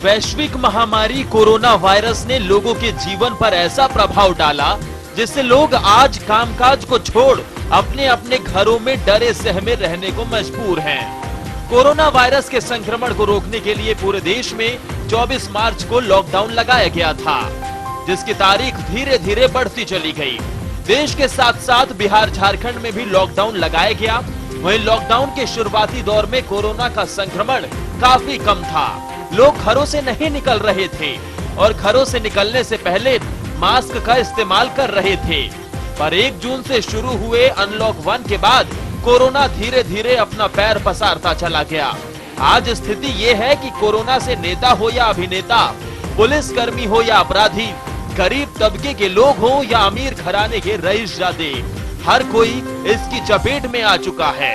वैश्विक महामारी corona virus ने लोगों के जीवन पर ऐसा प्रभाव डाला जिससे लोग आज कामकाज को छोड़ अपने अपने घरों में डरे सहमे रहने को मजबूर हैं। कोरोना वायरस के संक्रमण को रोकने के लिए पूरे देश में 24 मार्च को लॉकडाउन लगाया गया था, जिसकी तारीख धीरे धीरे बढ़ती चली गई। देश के साथ साथ बिहार झारखंड में भी लॉकडाउन लगाया गया। वहीं लॉकडाउन के शुरुआती दौर में कोरोना का संक्रमण काफी कम था। लोग घरों से नहीं निकल रहे थे और घरों से निकलने से पहले मास्क का इस्तेमाल कर रहे थे। पर 1 जून से शुरू हुए अनलॉक 1 के बाद कोरोना धीरे धीरे अपना पैर पसारता चला गया। आज स्थिति ये है कि कोरोना से नेता हो या अभिनेता, पुलिसकर्मी हो या अपराधी, गरीब तबके के लोग हो या अमीर घराने के रईसजादे, हर कोई इसकी चपेट में आ चुका है।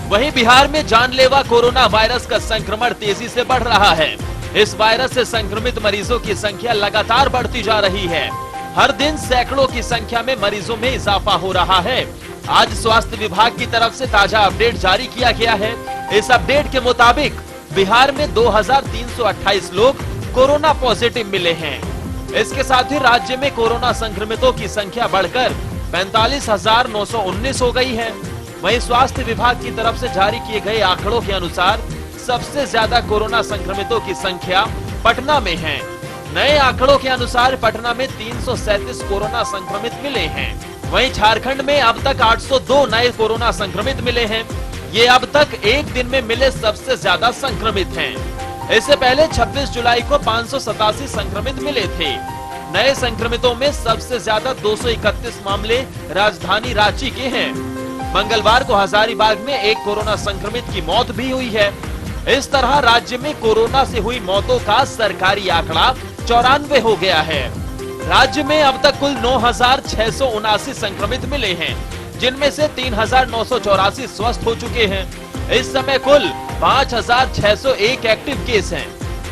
वहीं बिहार में जानलेवा कोरोना वायरस का संक्रमण तेजी से बढ़ रहा है। इस वायरस से संक्रमित मरीजों की संख्या लगातार बढ़ती जा रही है। हर दिन सैकड़ों की संख्या में मरीजों में इजाफा हो रहा है। आज स्वास्थ्य विभाग की तरफ से ताजा अपडेट जारी किया गया है। इस अपडेट के मुताबिक बिहार में 2328 लोग कोरोना पॉजिटिव मिले हैं। इसके साथ ही राज्य में कोरोना संक्रमितों की संख्या बढ़कर 45,919 हो गई है। वहीं स्वास्थ्य विभाग की तरफ से जारी किए गए आंकड़ों के अनुसार सबसे ज्यादा कोरोना संक्रमितों की संख्या पटना में है। नए आंकड़ों के अनुसार पटना में 337 कोरोना संक्रमित मिले हैं। वहीं झारखंड में अब तक 802 नए कोरोना संक्रमित मिले हैं। ये अब तक एक दिन में मिले सबसे ज्यादा संक्रमित हैं। इससे पहले 26 जुलाई को 587 संक्रमित मिले थे। नए संक्रमितों में सबसे ज्यादा 231 मामले राजधानी रांची के हैं। मंगलवार को हजारीबाग में एक कोरोना संक्रमित की मौत भी हुई है। इस तरह राज्य में कोरोना से हुई मौतों का सरकारी आंकड़ा 94 हो गया है। राज्य में अब तक कुल 9,679 संक्रमित मिले हैं, जिनमें से 3,984 स्वस्थ हो चुके हैं। इस समय कुल 5,601 एक्टिव केस हैं।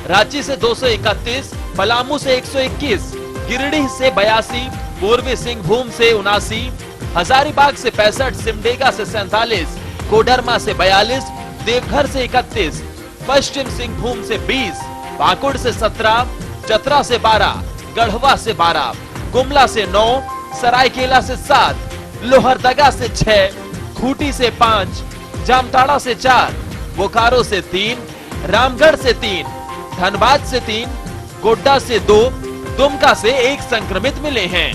रांची से 231, पलामू से 121, गिरिडीह से 82, पूर्वी सिंहभूम से 79, हजारीबाग से 65, सिमडेगा से 47, कोडरमा से 42, देवघर से 31, पश्चिम सिंहभूम से 20, पाकुड़ से 17, चतरा से 12, गढ़वा से 12, गुमला से 9, सरायकेला से 7, लोहरदगा से 6, खूंटी से 5, जामताड़ा से 4, बोकारो से 3, रामगढ़ से 3, धनबाद से 3, गोड्डा से 2, दुमका से 1 संक्रमित मिले हैं।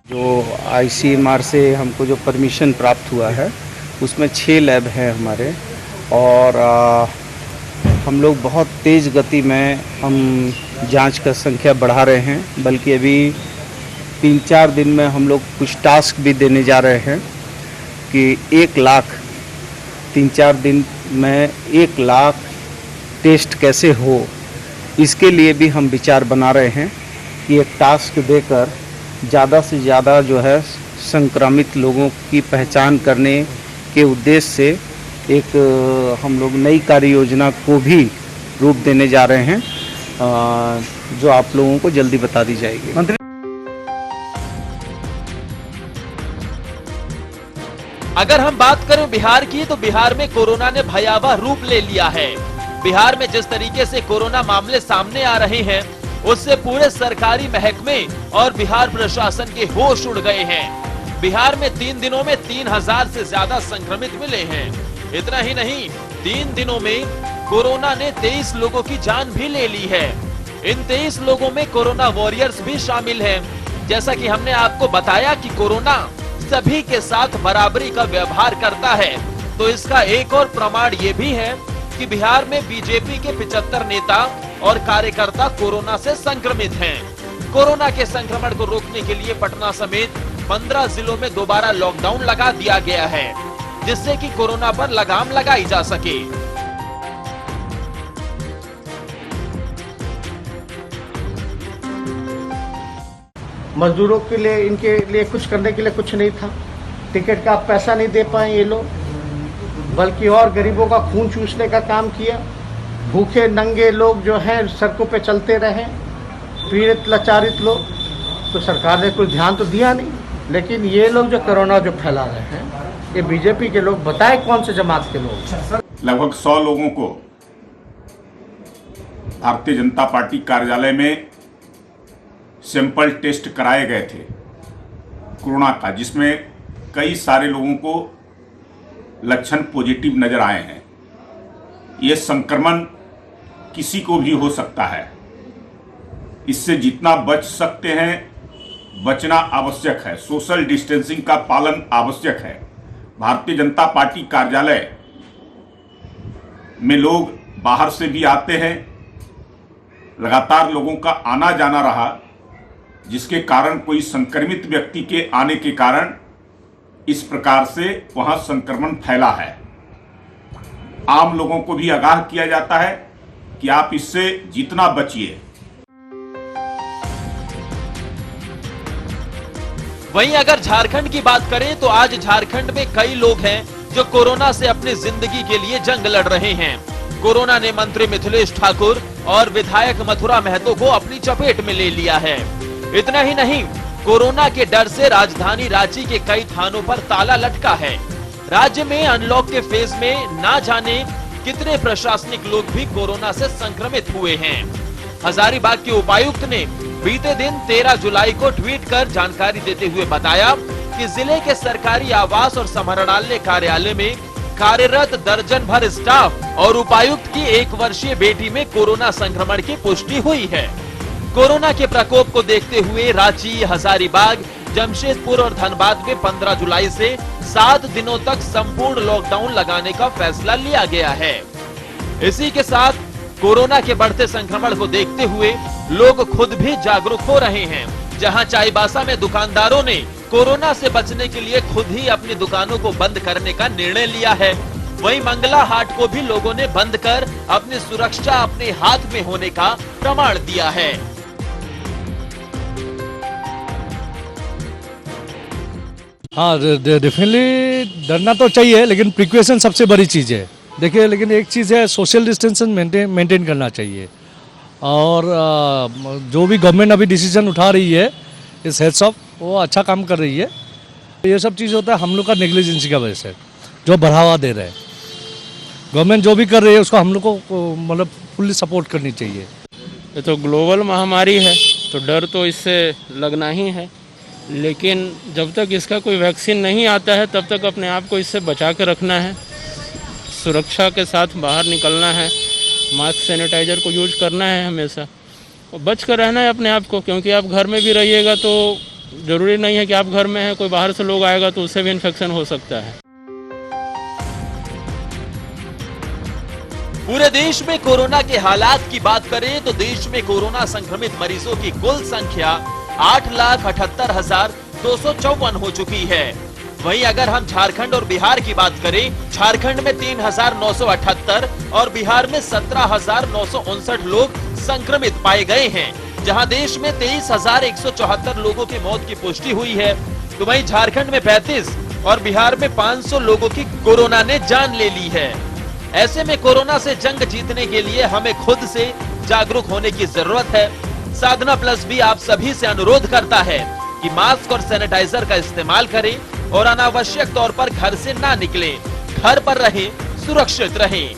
जो ICMR से हमको जो परमिशन प्राप्त हुआ है उसमें 6 लैब हैं हमारे, और हम लोग बहुत तेज़ गति में हम जांच का संख्या बढ़ा रहे हैं। बल्कि अभी 3-4 दिन में हम लोग कुछ टास्क भी देने जा रहे हैं कि 1 लाख 3-4 दिन में 1 लाख टेस्ट कैसे हो, इसके लिए भी हम विचार बना रहे हैं कि एक टास्क देकर ज़्यादा से ज़्यादा जो है संक्रमित लोगों की पहचान करने के उद्देश्य से एक हम लोग नई कार्य योजना को भी रूप देने जा रहे हैं, जो आप लोगों को जल्दी बता दी जाएगी। अगर हम बात करें बिहार की, तो बिहार में कोरोना ने भयावह रूप ले लिया है। बिहार में जिस तरीके से कोरोना मामले सामने आ रहे हैं, उससे पूरे सरकारी महकमे और बिहार प्रशासन के होश उड़ गए हैं। बिहार में 3 दिनों में 3000 से ज्यादा संक्रमित मिले हैं। इतना ही नहीं, 3 दिनों में कोरोना ने 23 लोगों की जान भी ले ली है। इन 23 लोगों में कोरोना वॉरियर्स भी शामिल हैं। जैसा कि हमने आपको बताया कि कोरोना सभी के साथ बराबरी का व्यवहार करता है, तो इसका एक और प्रमाण ये भी है कि बिहार में बीजेपी के 75 नेता और कार्यकर्ता कोरोना से संक्रमित हैं। कोरोना के संक्रमण को रोकने के लिए पटना समेत 15 जिलों में दोबारा लॉकडाउन लगा दिया गया है, जिससे कि कोरोना पर लगाम लगाई जा सके। मजदूरों के लिए, इनके लिए कुछ करने के लिए कुछ नहीं था। टिकट का पैसा नहीं दे पाए ये लोग, बल्कि और गरीबों का खून चूसने का काम किया। भूखे नंगे लोग जो हैं सड़कों पे चलते रहे, पीड़ित लाचारित लोग, तो सरकार ने कुछ ध्यान तो दिया नहीं। लेकिन ये लोग जो कोरोना जो फैला रहे हैं, ये बीजेपी के लोग, बताए कौन से जमात के लोग। लगभग 100 लोगों को भारतीय जनता पार्टी कार्यालय में सैंपल टेस्ट कराए गए थे कोरोना का, जिसमें कई सारे लोगों को लक्षण पॉजिटिव नजर आए हैं। ये संक्रमण किसी को भी हो सकता है, इससे जितना बच सकते हैं बचना आवश्यक है। सोशल डिस्टेंसिंग का पालन आवश्यक है। भारतीय जनता पार्टी कार्यालय में लोग बाहर से भी आते हैं, लगातार लोगों का आना जाना रहा, जिसके कारण कोई संक्रमित व्यक्ति के आने के कारण इस प्रकार से वहां संक्रमण फैला है। आम लोगों को भी आगाह किया जाता है कि आप इससे जितना बचिए। वहीं अगर झारखंड की बात करें तो आज झारखंड में कई लोग हैं जो कोरोना से अपनी जिंदगी के लिए जंग लड़ रहे हैं। कोरोना ने मंत्री मिथिलेश ठाकुर और विधायक मथुरा महतो को अपनी चपेट में ले लिया है। इतना ही नहीं, कोरोना के डर से राजधानी रांची के कई थानों पर ताला लटका है। राज्य में अनलॉक के फेज में ना जाने कितने प्रशासनिक लोग भी कोरोना से संक्रमित हुए हैं। हजारीबाग के उपायुक्त ने बीते दिन 13 जुलाई को ट्वीट कर जानकारी देते हुए बताया कि जिले के सरकारी आवास और समाहरणालय कार्यालय में कार्यरत दर्जन भर स्टाफ और उपायुक्त की 1 वर्षीय बेटी में कोरोना संक्रमण की पुष्टि हुई है। कोरोना के प्रकोप को देखते हुए रांची, हजारीबाग, जमशेदपुर और धनबाद में 15 जुलाई से 7 दिनों तक संपूर्ण लॉकडाउन लगाने का फैसला लिया गया है। इसी के साथ कोरोना के बढ़ते संक्रमण को देखते हुए लोग खुद भी जागरूक हो रहे हैं। जहां चाईबासा में दुकानदारों ने कोरोना से बचने के लिए खुद ही अपनी दुकानों को बंद करने का निर्णय लिया है, वहीं मंगला हाट को भी लोगों ने बंद कर अपनी सुरक्षा अपने हाथ में होने का प्रमाण दिया है। हाँ, डेफिनेटली डरना तो चाहिए, लेकिन प्रिकॉशन सबसे बड़ी चीज़ है। देखिए, लेकिन एक चीज़ है, सोशल डिस्टेंसिंग मेंटेन करना चाहिए। और जो भी गवर्नमेंट अभी डिसीजन उठा रही है इस हेड्स ऑफ, वो अच्छा काम कर रही है। ये सब चीज़ होता है हम लोग का नेग्लिजेंसी का वजह से, जो बढ़ावा दे रहे हैं। गवर्नमेंट जो भी कर रही है उसको हम लोग को मतलब फुल्ली सपोर्ट करनी चाहिए। ये तो ग्लोबल महामारी है, तो डर तो इससे लगना ही है, लेकिन जब तक इसका कोई वैक्सीन नहीं आता है तब तक अपने आप को इससे बचा के रखना है, सुरक्षा के साथ बाहर निकलना है, मास्क सैनिटाइजर को यूज करना है हमेशा, और बच कर रहना है अपने आप को। क्योंकि आप घर में भी रहिएगा तो ज़रूरी नहीं है कि आप घर में हैं, कोई बाहर से लोग आएगा तो उससे भी इन्फेक्शन हो सकता है। पूरे देश में कोरोना के हालात की बात करें तो देश में कोरोना संक्रमित मरीजों की कुल संख्या 8,78,254 हो चुकी है। वहीं अगर हम झारखंड और बिहार की बात करें, झारखंड में 3,978 और बिहार में 17,959 लोग संक्रमित पाए गए हैं, जहां देश में 23,174 लोगों की मौत की पुष्टि हुई है। तो वहीं झारखंड में 35 और बिहार में 500 लोगों की कोरोना ने जान ले ली है। ऐसे में कोरोना से जंग जीतने के लिए हमें खुद से जागरूक होने की जरूरत है। साधना प्लस भी आप सभी से अनुरोध करता है कि मास्क और सैनिटाइजर का इस्तेमाल करें और अनावश्यक तौर पर घर से ना निकलें, घर पर रहें, सुरक्षित रहें।